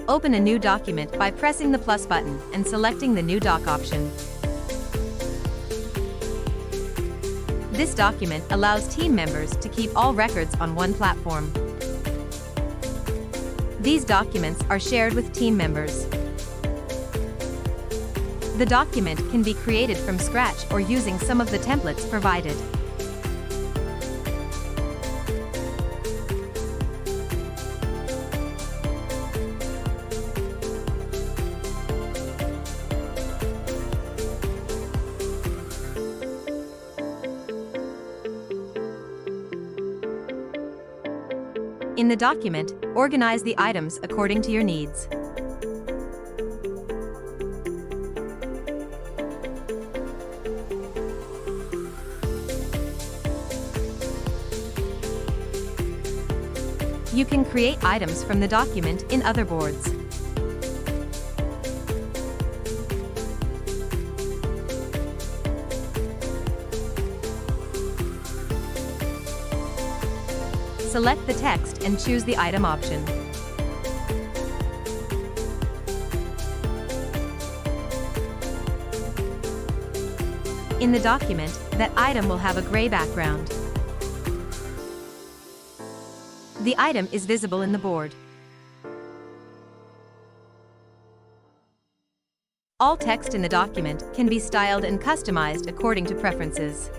Open a new document by pressing the plus button and selecting the New Doc option. This document allows team members to keep all records on one platform. These documents are shared with team members. The document can be created from scratch or using some of the templates provided. In the document, organize the items according to your needs. You can create items from the document in other boards. Select the text and choose the item option. In the document, that item will have a gray background. The item is visible in the board. All text in the document can be styled and customized according to preferences.